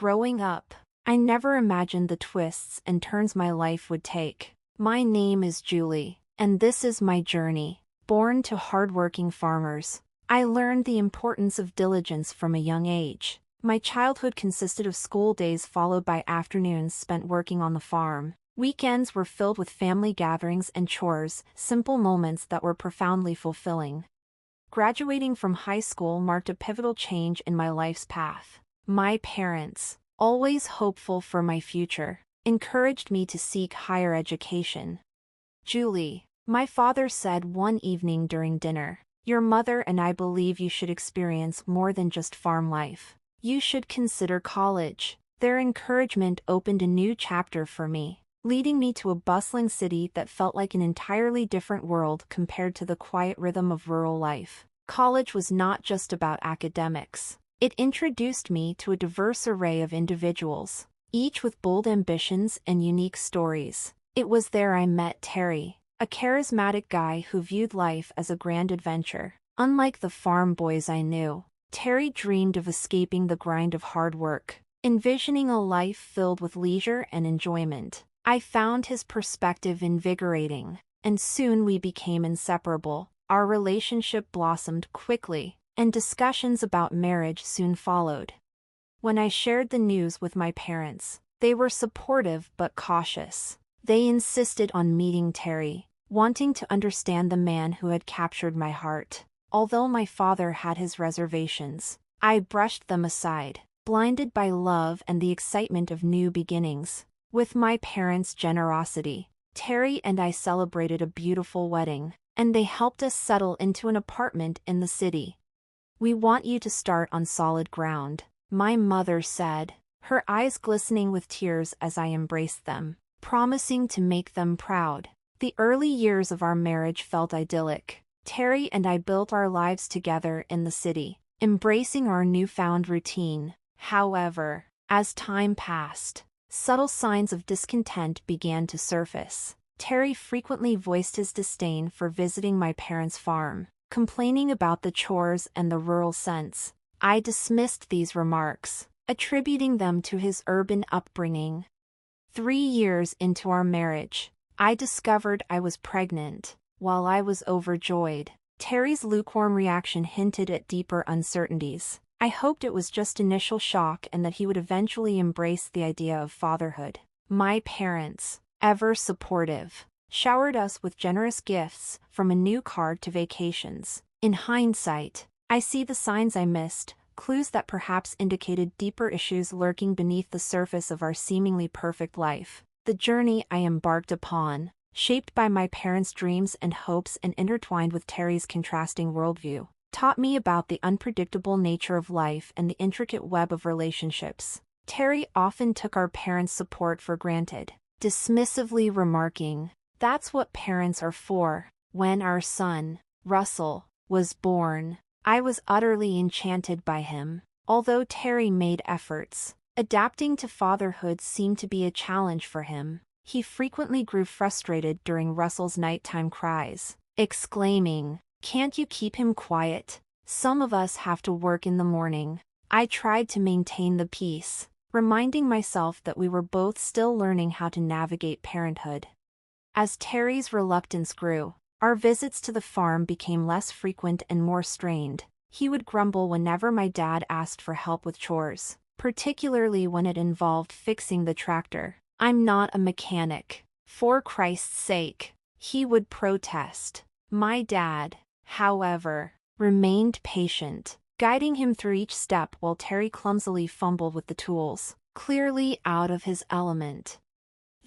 Growing up, I never imagined the twists and turns my life would take. My name is Julie, and this is my journey. Born to hardworking farmers, I learned the importance of diligence from a young age. My childhood consisted of school days followed by afternoons spent working on the farm. Weekends were filled with family gatherings and chores, simple moments that were profoundly fulfilling. Graduating from high school marked a pivotal change in my life's path. My parents, always hopeful for my future, encouraged me to seek higher education. "Julie," my father said one evening during dinner, "your mother and I believe you should experience more than just farm life. You should consider college." Their encouragement opened a new chapter for me, leading me to a bustling city that felt like an entirely different world compared to the quiet rhythm of rural life. College was not just about academics. It introduced me to a diverse array of individuals, each with bold ambitions and unique stories. It was there I met Terry, a charismatic guy who viewed life as a grand adventure. Unlike the farm boys I knew, Terry dreamed of escaping the grind of hard work, envisioning a life filled with leisure and enjoyment. I found his perspective invigorating, and soon we became inseparable. Our relationship blossomed quickly, and discussions about marriage soon followed. When I shared the news with my parents, they were supportive but cautious. They insisted on meeting Terry, wanting to understand the man who had captured my heart. Although my father had his reservations, I brushed them aside, blinded by love and the excitement of new beginnings. With my parents' generosity, Terry and I celebrated a beautiful wedding, and they helped us settle into an apartment in the city. "We want you to start on solid ground," my mother said, her eyes glistening with tears as I embraced them, promising to make them proud. The early years of our marriage felt idyllic. Terry and I built our lives together in the city, embracing our newfound routine. However, as time passed, subtle signs of discontent began to surface. Terry frequently voiced his disdain for visiting my parents' farm, complaining about the chores and the rural sense. I dismissed these remarks, attributing them to his urban upbringing. 3 years into our marriage, I discovered I was pregnant. While I was overjoyed, Terry's lukewarm reaction hinted at deeper uncertainties. I hoped it was just initial shock and that he would eventually embrace the idea of fatherhood. My parents, ever supportive, showered us with generous gifts, from a new car to vacations. In hindsight, I see the signs I missed, clues that perhaps indicated deeper issues lurking beneath the surface of our seemingly perfect life. The journey I embarked upon, shaped by my parents' dreams and hopes and intertwined with Terry's contrasting worldview, taught me about the unpredictable nature of life and the intricate web of relationships. Terry often took our parents' support for granted, dismissively remarking, "That's what parents are for." When our son, Russell, was born, I was utterly enchanted by him. Although Terry made efforts, adapting to fatherhood seemed to be a challenge for him. He frequently grew frustrated during Russell's nighttime cries, exclaiming, "Can't you keep him quiet? Some of us have to work in the morning." I tried to maintain the peace, reminding myself that we were both still learning how to navigate parenthood. As Terry's reluctance grew, our visits to the farm became less frequent and more strained. He would grumble whenever my dad asked for help with chores, particularly when it involved fixing the tractor. "I'm not a mechanic, for Christ's sake," he would protest. My dad, however, remained patient, guiding him through each step while Terry clumsily fumbled with the tools, clearly out of his element.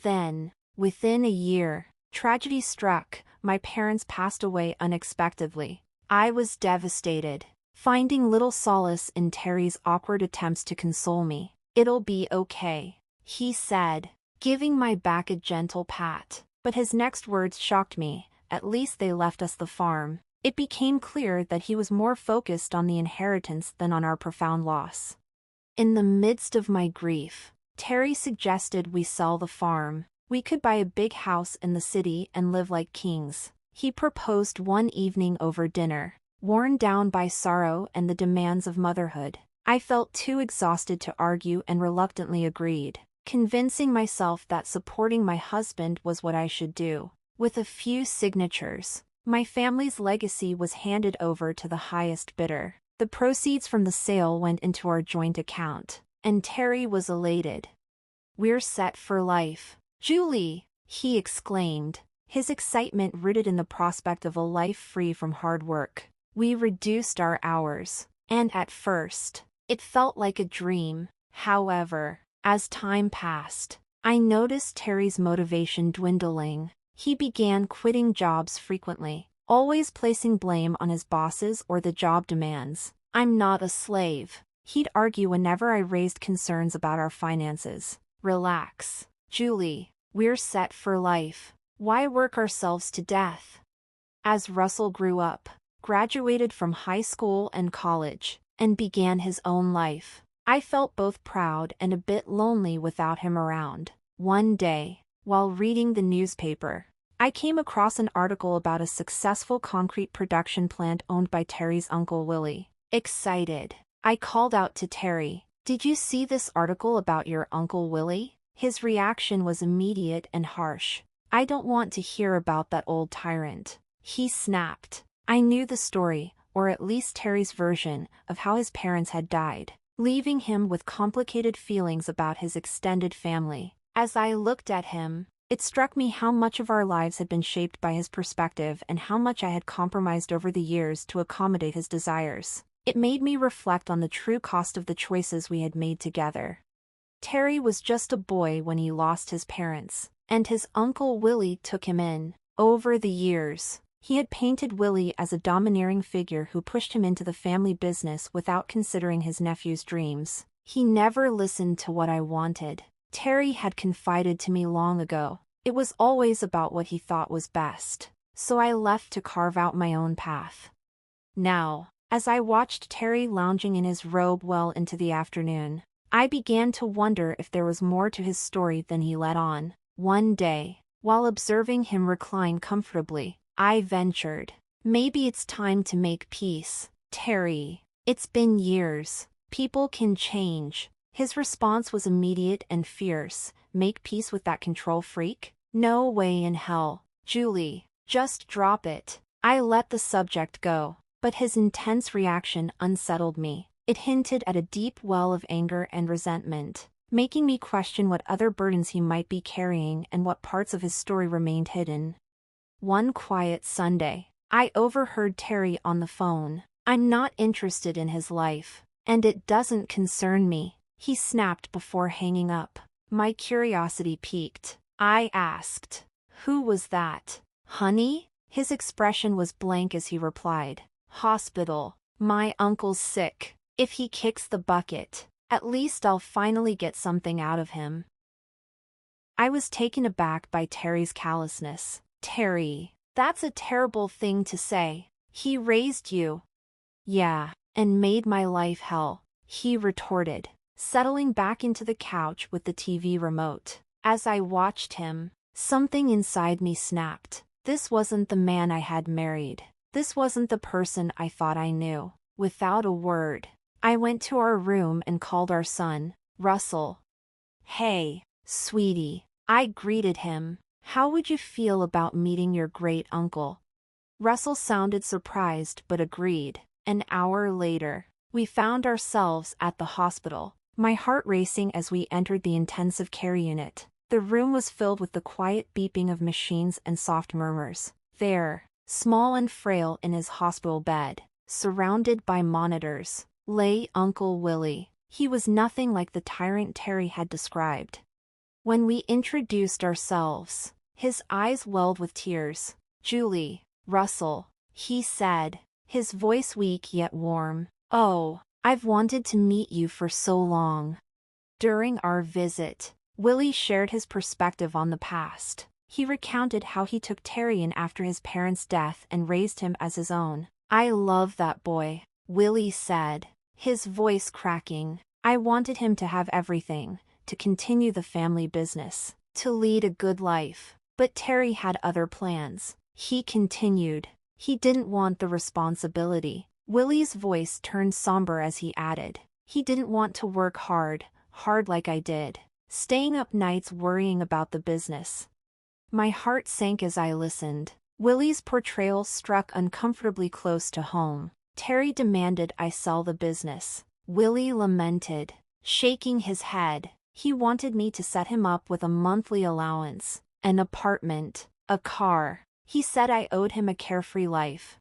Then, within a year, tragedy struck. My parents passed away unexpectedly. I was devastated, finding little solace in Terry's awkward attempts to console me. "It'll be okay," he said, giving my back a gentle pat. But his next words shocked me. "At least they left us the farm." It became clear that he was more focused on the inheritance than on our profound loss. In the midst of my grief, Terry suggested we sell the farm. We could buy a big house in the city and live like kings. He proposed one evening over dinner, worn down by sorrow and the demands of motherhood. I felt too exhausted to argue and reluctantly agreed, convincing myself that supporting my husband was what I should do. With a few signatures, my family's legacy was handed over to the highest bidder. The proceeds from the sale went into our joint account, and Terry was elated. "We're set for life, Julie," he exclaimed, his excitement rooted in the prospect of a life free from hard work. We reduced our hours, and at first, it felt like a dream. However, as time passed, I noticed Terry's motivation dwindling. He began quitting jobs frequently, always placing blame on his bosses or the job demands. "I'm not a slave," he'd argue whenever I raised concerns about our finances. "Relax, Julie, we're set for life. Why work ourselves to death?" As Russell grew up, graduated from high school and college, and began his own life, I felt both proud and a bit lonely without him around. One day, while reading the newspaper, I came across an article about a successful concrete production plant owned by Terry's uncle Willie. Excited, I called out to Terry, "Did you see this article about your Uncle Willie?" His reaction was immediate and harsh. "I don't want to hear about that old tyrant," he snapped. I knew the story, or at least Terry's version, of how his parents had died, leaving him with complicated feelings about his extended family. As I looked at him, it struck me how much of our lives had been shaped by his perspective and how much I had compromised over the years to accommodate his desires. It made me reflect on the true cost of the choices we had made together. Terry was just a boy when he lost his parents, and his uncle Willie took him in. Over the years, he had painted Willie as a domineering figure who pushed him into the family business without considering his nephew's dreams. He never listened to what I wanted, Terry had confided to me long ago. It was always about what he thought was best, so I left to carve out my own path. Now, as I watched Terry lounging in his robe well into the afternoon, I began to wonder if there was more to his story than he let on. One day, while observing him recline comfortably, I ventured, "Maybe it's time to make peace, Terry. It's been years. People can change." His response was immediate and fierce. "Make peace with that control freak? No way in hell, Julie. Just drop it." I let the subject go, but his intense reaction unsettled me. It hinted at a deep well of anger and resentment, making me question what other burdens he might be carrying and what parts of his story remained hidden. One quiet Sunday, I overheard Terry on the phone. "I'm not interested in his life, and it doesn't concern me," he snapped before hanging up. My curiosity piqued. I asked, "Who was that, honey?" His expression was blank as he replied, "Hospital. My uncle's sick. If he kicks the bucket, at least I'll finally get something out of him." I was taken aback by Terry's callousness. "Terry, that's a terrible thing to say. He raised you." "Yeah, and made my life hell," he retorted, settling back into the couch with the TV remote. As I watched him, something inside me snapped. This wasn't the man I had married. This wasn't the person I thought I knew. Without a word, I went to our room and called our son, Russell. "Hey, sweetie," I greeted him. "How would you feel about meeting your great uncle?" Russell sounded surprised but agreed. An hour later, we found ourselves at the hospital, my heart racing as we entered the intensive care unit. The room was filled with the quiet beeping of machines and soft murmurs. There, small and frail in his hospital bed, surrounded by monitors, lay Uncle Willie. He was nothing like the tyrant Terry had described. When we introduced ourselves, his eyes welled with tears. "Julie, Russell," he said, his voice weak yet warm. "Oh, I've wanted to meet you for so long." During our visit, Willie shared his perspective on the past. He recounted how he took Terry in after his parents' death and raised him as his own. "I love that boy," Willie said, his voice cracking. "I wanted him to have everything, to continue the family business, to lead a good life. But Terry had other plans," he continued. "He didn't want the responsibility." Willie's voice turned somber as he added, He didn't want to work hard like I did, staying up nights worrying about the business. My heart sank as I listened. Willie's portrayal struck uncomfortably close to home. Terry demanded I sell the business. Willie lamented, shaking his head. He wanted me to set him up with a monthly allowance, an apartment, a car. He said I owed him a carefree life.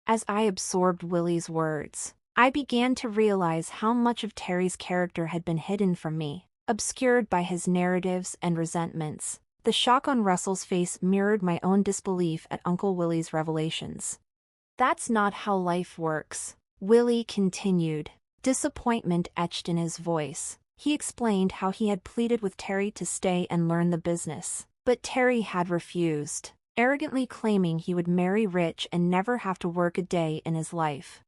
As I absorbed Willie's words, I began to realize how much of Terry's character had been hidden from me, obscured by his narratives and resentments. The shock on Russell's face mirrored my own disbelief at Uncle Willie's revelations. "That's not how life works," Willie continued, disappointment etched in his voice. He explained how he had pleaded with Terry to stay and learn the business, but Terry had refused, arrogantly claiming he would marry rich and never have to work a day in his life.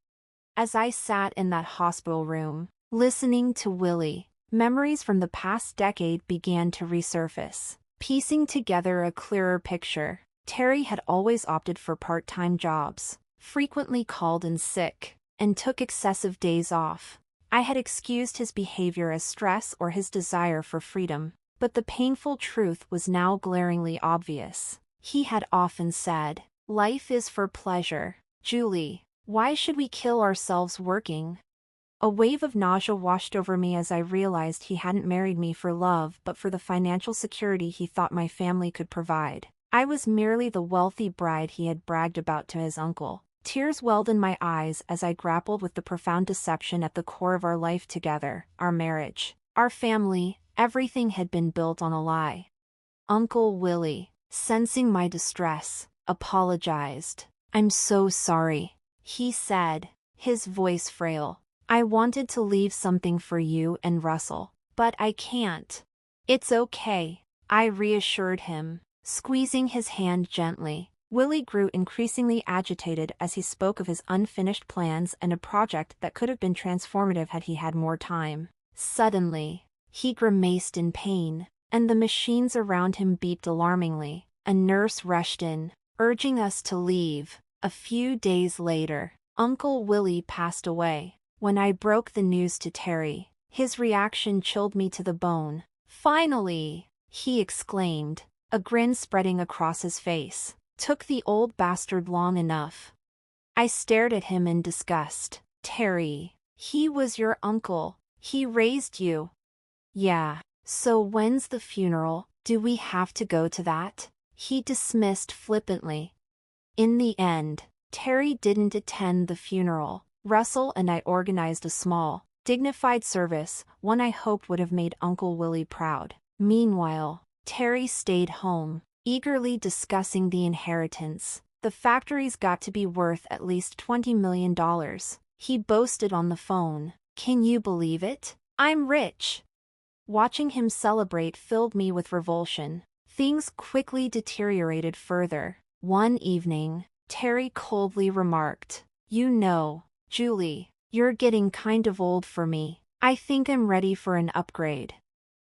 As I sat in that hospital room, listening to Willie, memories from the past decade began to resurface, piecing together a clearer picture. Terry had always opted for part-time jobs, frequently called in sick, and took excessive days off. I had excused his behavior as stress or his desire for freedom, but the painful truth was now glaringly obvious. He had often said, "Life is for pleasure, Julie. Why should we kill ourselves working?" A wave of nausea washed over me as I realized he hadn't married me for love but for the financial security he thought my family could provide. I was merely the wealthy bride he had bragged about to his uncle. Tears welled in my eyes as I grappled with the profound deception at the core of our life together, our marriage, our family. Everything had been built on a lie. Uncle Willie, sensing my distress, apologized. "I'm so sorry," he said, his voice frail. "I wanted to leave something for you and Russell, but I can't." "It's okay," I reassured him, squeezing his hand gently. Willie grew increasingly agitated as he spoke of his unfinished plans and a project that could have been transformative had he had more time. Suddenly, he grimaced in pain, and the machines around him beeped alarmingly. A nurse rushed in, urging us to leave. A few days later, Uncle Willie passed away. When I broke the news to Terry, his reaction chilled me to the bone. "Finally!" he exclaimed, a grin spreading across his face. "Took the old bastard long enough." I stared at him in disgust. "Terry, he was your uncle. He raised you." "Yeah, so when's the funeral? Do we have to go to that?" he dismissed flippantly. In the end, Terry didn't attend the funeral. Russell and I organized a small, dignified service, one I hoped would have made Uncle Willie proud. Meanwhile, Terry stayed home, eagerly discussing the inheritance. "The factory's got to be worth at least $20 million, he boasted on the phone. "Can you believe it? I'm rich." Watching him celebrate filled me with revulsion. Things quickly deteriorated further. One evening, Terry coldly remarked, "You know, Julie, you're getting kind of old for me. I think I'm ready for an upgrade."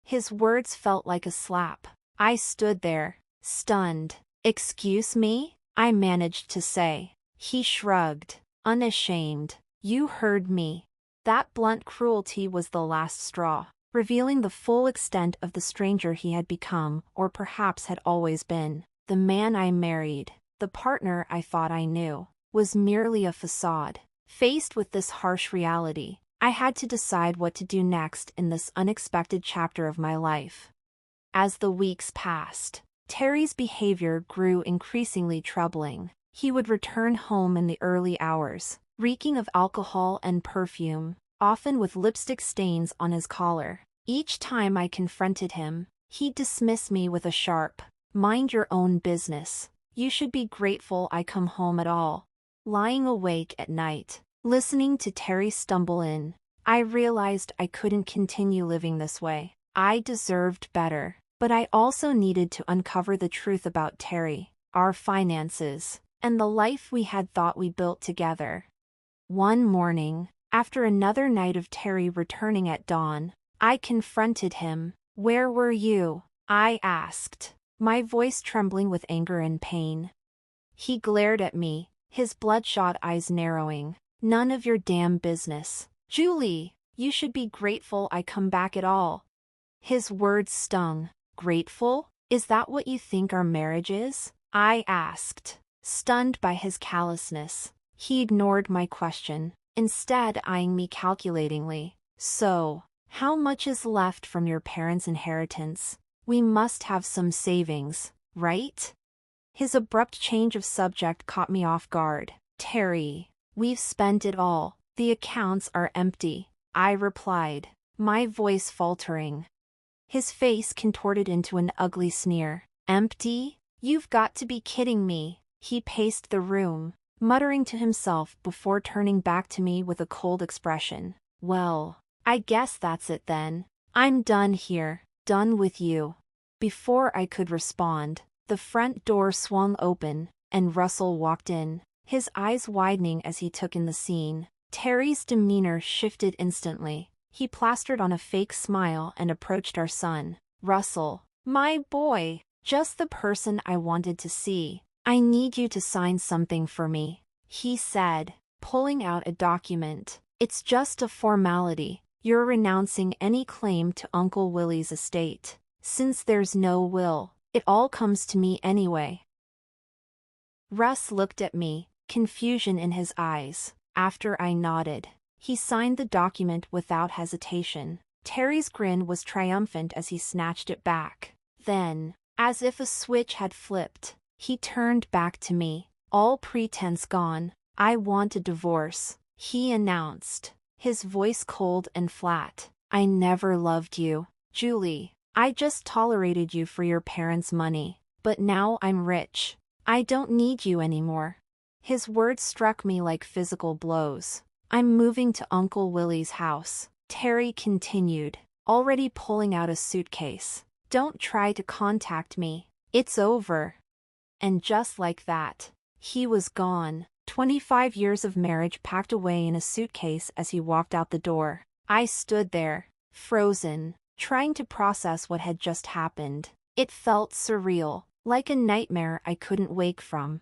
His words felt like a slap. I stood there, stunned. "Excuse me?" I managed to say. He shrugged, unashamed. "You heard me." That blunt cruelty was the last straw, revealing the full extent of the stranger he had become, or perhaps had always been. The man I married, the partner I thought I knew, was merely a facade. Faced with this harsh reality, I had to decide what to do next in this unexpected chapter of my life. As the weeks passed, Terry's behavior grew increasingly troubling. He would return home in the early hours, reeking of alcohol and perfume, often with lipstick stains on his collar. Each time I confronted him, he'd dismiss me with a sharp, "Mind your own business. You should be grateful I come home at all." Lying awake at night, listening to Terry stumble in, I realized I couldn't continue living this way. I deserved better, but I also needed to uncover the truth about Terry, our finances, and the life we had thought we built together. One morning, after another night of Terry returning at dawn, I confronted him. "Where were you?" I asked, my voice trembling with anger and pain. He glared at me, his bloodshot eyes narrowing. "None of your damn business. Julie, You should be grateful I come back at all." His words stung. Grateful? Is that what you think our marriage is? I asked, stunned by his callousness. He ignored my question, instead eyeing me calculatingly. "So, how much is left from your parents' inheritance? We must have some savings, right?" His abrupt change of subject caught me off guard. "Terry, we've spent it all. The accounts are empty," I replied, my voice faltering. His face contorted into an ugly sneer. "Empty? You've got to be kidding me." He paced the room, muttering to himself before turning back to me with a cold expression. "Well, I guess that's it then. I'm done here, done with you." Before I could respond, the front door swung open, and Russell walked in, his eyes widening as he took in the scene. Terry's demeanor shifted instantly. He plastered on a fake smile and approached our son. "Russell, my boy, just the person I wanted to see. I need you to sign something for me," he said, pulling out a document. "It's just a formality. You're renouncing any claim to Uncle Willie's estate. Since there's no will, it all comes to me anyway." Russ looked at me, confusion in his eyes. After I nodded, he signed the document without hesitation. Terry's grin was triumphant as he snatched it back. Then, as if a switch had flipped, he turned back to me. "All pretense gone. I want a divorce," he announced, his voice cold and flat. "I never loved you, Julie. I just tolerated you for your parents' money. But now I'm rich. I don't need you anymore." His words struck me like physical blows. "I'm moving to Uncle Willie's house," Terry continued, already pulling out a suitcase. "Don't try to contact me. It's over." And just like that, he was gone. 25 years of marriage packed away in a suitcase as he walked out the door. I stood there, frozen, trying to process what had just happened. It felt surreal, like a nightmare I couldn't wake from.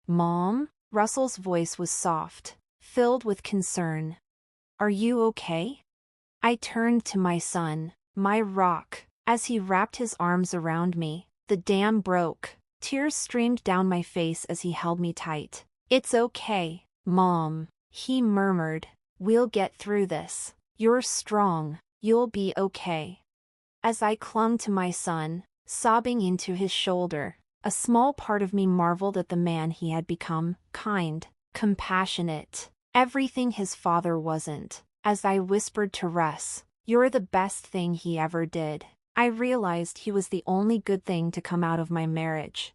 "Mom?" Russell's voice was soft, filled with concern. "Are you okay?" I turned to my son, my rock, as he wrapped his arms around me. The dam broke. Tears streamed down my face as he held me tight. "It's okay, Mom," he murmured. "We'll get through this. You're strong. You'll be okay." As I clung to my son, sobbing into his shoulder, a small part of me marveled at the man he had become, kind, compassionate, everything his father wasn't. As I whispered to Russ, "You're the best thing he ever did," I realized he was the only good thing to come out of my marriage.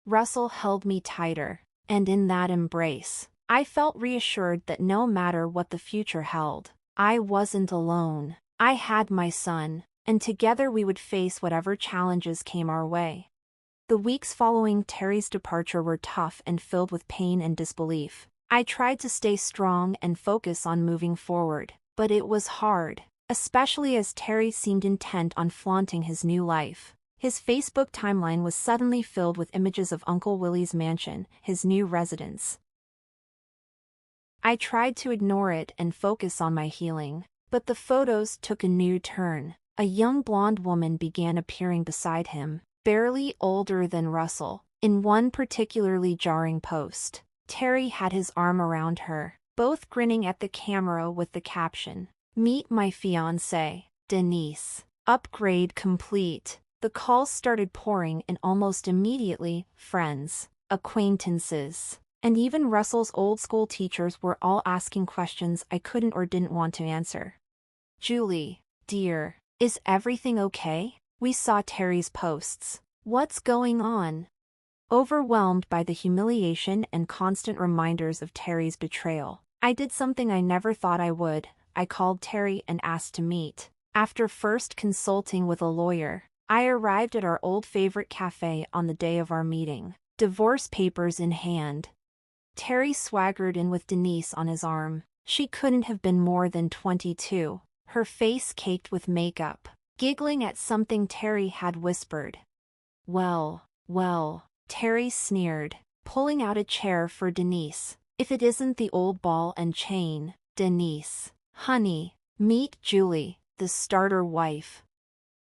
Russell held me tighter, and in that embrace, I felt reassured that no matter what the future held, I wasn't alone. I had my son, and together we would face whatever challenges came our way. The weeks following Terry's departure were tough and filled with pain and disbelief. I tried to stay strong and focus on moving forward, but it was hard, especially as Terry seemed intent on flaunting his new life. His Facebook timeline was suddenly filled with images of Uncle Willie's mansion, his new residence. I tried to ignore it and focus on my healing, but the photos took a new turn. A young blonde woman began appearing beside him, barely older than Russell. In one particularly jarring post, Terry had his arm around her, both grinning at the camera with the caption, "Meet my fiancée, Denise. Upgrade complete." The calls started pouring and almost immediately, friends, acquaintances, and even Russell's old-school teachers were all asking questions I couldn't or didn't want to answer. "Julie, dear, is everything okay? We saw Terry's posts. What's going on?" Overwhelmed by the humiliation and constant reminders of Terry's betrayal, I did something I never thought I would. I called Terry and asked to meet. After first consulting with a lawyer, I arrived at our old favorite cafe on the day of our meeting, divorce papers in hand. Terry swaggered in with Denise on his arm. She couldn't have been more than 22, her face caked with makeup, giggling at something Terry had whispered. Well, Terry sneered, pulling out a chair for Denise. "If it isn't the old ball and chain, Denise. Honey, Meet Julie, the starter wife.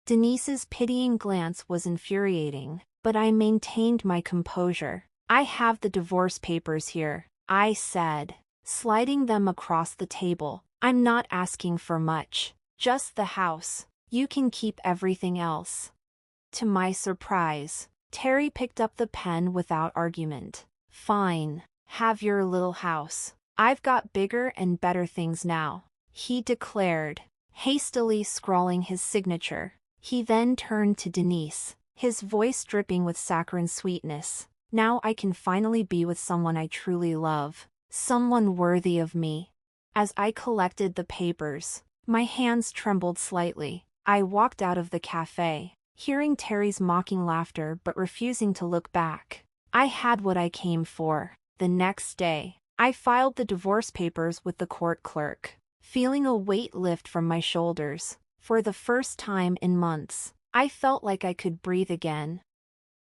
Denise's pitying glance was infuriating, but I maintained my composure. I have the divorce papers here, I said, sliding them across the table. I'm not asking for much. Just the house. You can keep everything else. To my surprise, Terry picked up the pen without argument. Fine. Have your little house. I've got bigger and better things now, he declared, hastily scrawling his signature. He then turned to Denise, his voice dripping with saccharine sweetness. Now I can finally be with someone I truly love. Someone worthy of me. As I collected the papers, my hands trembled slightly. I walked out of the cafe, hearing Terry's mocking laughter but refusing to look back. I had what I came for. The next day, I filed the divorce papers with the court clerk, feeling a weight lift from my shoulders. For the first time in months, I felt like I could breathe again.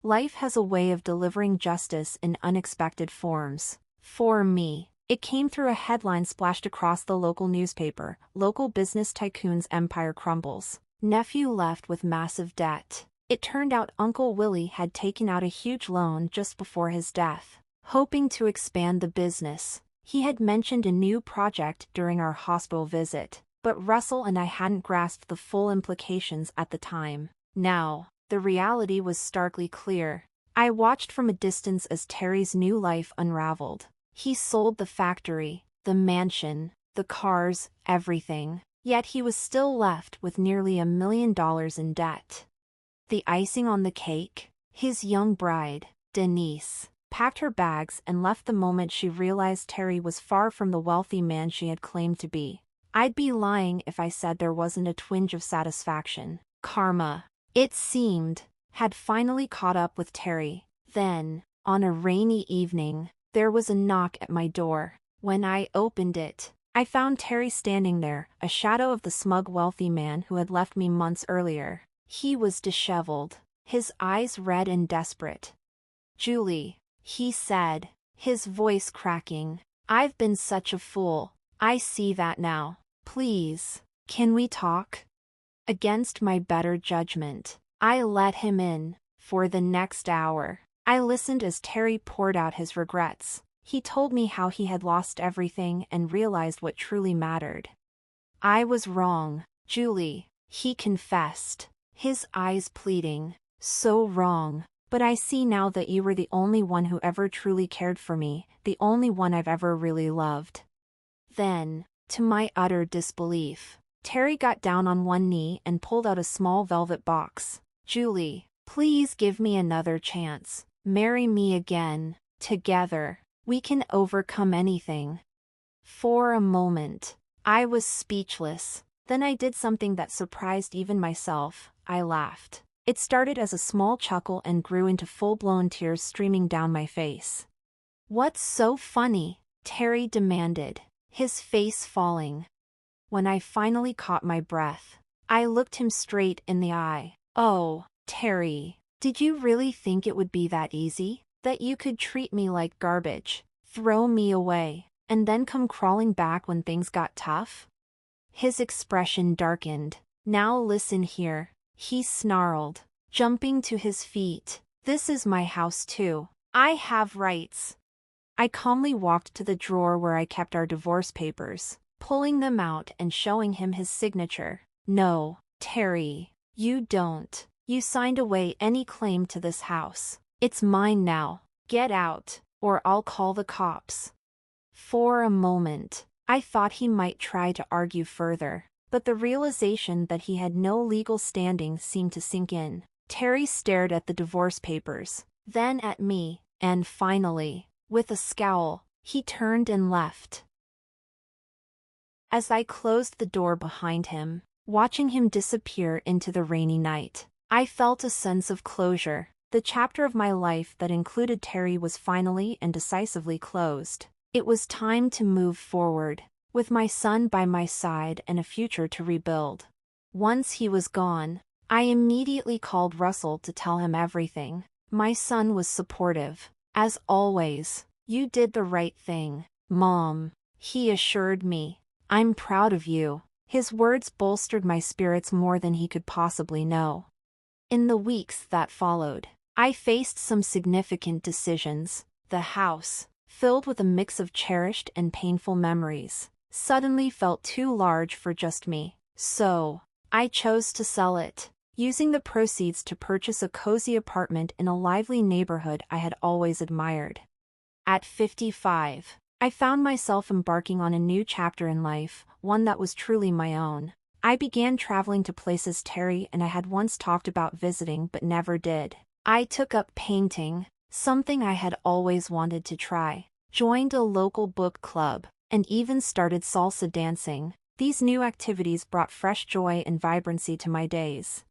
Life has a way of delivering justice in unexpected forms. For me, it came through a headline splashed across the local newspaper: "Local business tycoon's empire crumbles. Nephew left with massive debt." It turned out Uncle Willie had taken out a huge loan just before his death, hoping to expand the business. He had mentioned a new project during our hospital visit, but Russell and I hadn't grasped the full implications at the time. Now, the reality was starkly clear. I watched from a distance as Terry's new life unraveled. He sold the factory, the mansion, the cars, everything. Yet he was still left with nearly $1 million in debt. The icing on the cake? His young bride, Denise, packed her bags and left the moment she realized Terry was far from the wealthy man she had claimed to be. I'd be lying if I said there wasn't a twinge of satisfaction. Karma, it seemed, had finally caught up with Terry. Then, on a rainy evening, there was a knock at my door. When I opened it, I found Terry standing there, a shadow of the smug wealthy man who had left me months earlier. He was disheveled, his eyes red and desperate. "Julie," he said, his voice cracking, "I've been such a fool. I see that now. Please, can we talk?" Against my better judgment, I let him in. For the next hour, I listened as Terry poured out his regrets. He told me how he had lost everything and realized what truly mattered. "I was wrong, Julie," he confessed, his eyes pleading. "So wrong. But I see now that you were the only one who ever truly cared for me, the only one I've ever really loved." Then, to my utter disbelief, Terry got down on one knee and pulled out a small velvet box. "Julie, please give me another chance. Marry me again. Together, we can overcome anything." For a moment, I was speechless. Then I did something that surprised even myself. I laughed. It started as a small chuckle and grew into full-blown tears streaming down my face. "What's so funny?" Terry demanded, his face falling. When I finally caught my breath, I looked him straight in the eye. "Oh, Terry, did you really think it would be that easy? That you could treat me like garbage, throw me away, and then come crawling back when things got tough?" His expression darkened. "Now listen here," he snarled, jumping to his feet. "This is my house too. I have rights." I calmly walked to the drawer where I kept our divorce papers, pulling them out and showing him his signature. "No, Terry, you don't. You signed away any claim to this house. It's mine now. Get out, or I'll call the cops." For a moment, I thought he might try to argue further, but the realization that he had no legal standing seemed to sink in. Terry stared at the divorce papers, then at me, and finally, with a scowl, he turned and left. As I closed the door behind him, watching him disappear into the rainy night, I felt a sense of closure. The chapter of my life that included Terry was finally and decisively closed. It was time to move forward, with my son by my side and a future to rebuild. Once he was gone, I immediately called Russell to tell him everything. My son was supportive. "As always, you did the right thing, Mom," he assured me. "I'm proud of you." His words bolstered my spirits more than he could possibly know. In the weeks that followed, I faced some significant decisions. The house, filled with a mix of cherished and painful memories, suddenly felt too large for just me. So, I chose to sell it, using the proceeds to purchase a cozy apartment in a lively neighborhood I had always admired. At 55, I found myself embarking on a new chapter in life, one that was truly my own. I began traveling to places Terry and I had once talked about visiting but never did. I took up painting, something I had always wanted to try, joined a local book club, and even started salsa dancing. These new activities brought fresh joy and vibrancy to my days.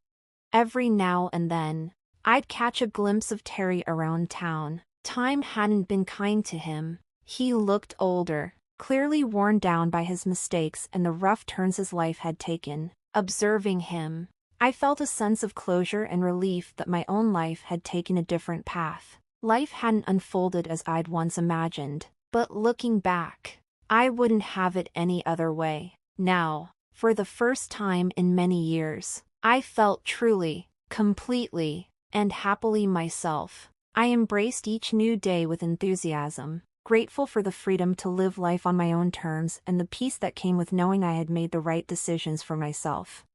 Every now and then, I'd catch a glimpse of Terry around town. Time hadn't been kind to him. He looked older, clearly worn down by his mistakes and the rough turns his life had taken. Observing him, I felt a sense of closure and relief that my own life had taken a different path. Life hadn't unfolded as I'd once imagined, but looking back, I wouldn't have it any other way. Now, for the first time in many years, I felt truly, completely, and happily myself. I embraced each new day with enthusiasm, grateful for the freedom to live life on my own terms and the peace that came with knowing I had made the right decisions for myself.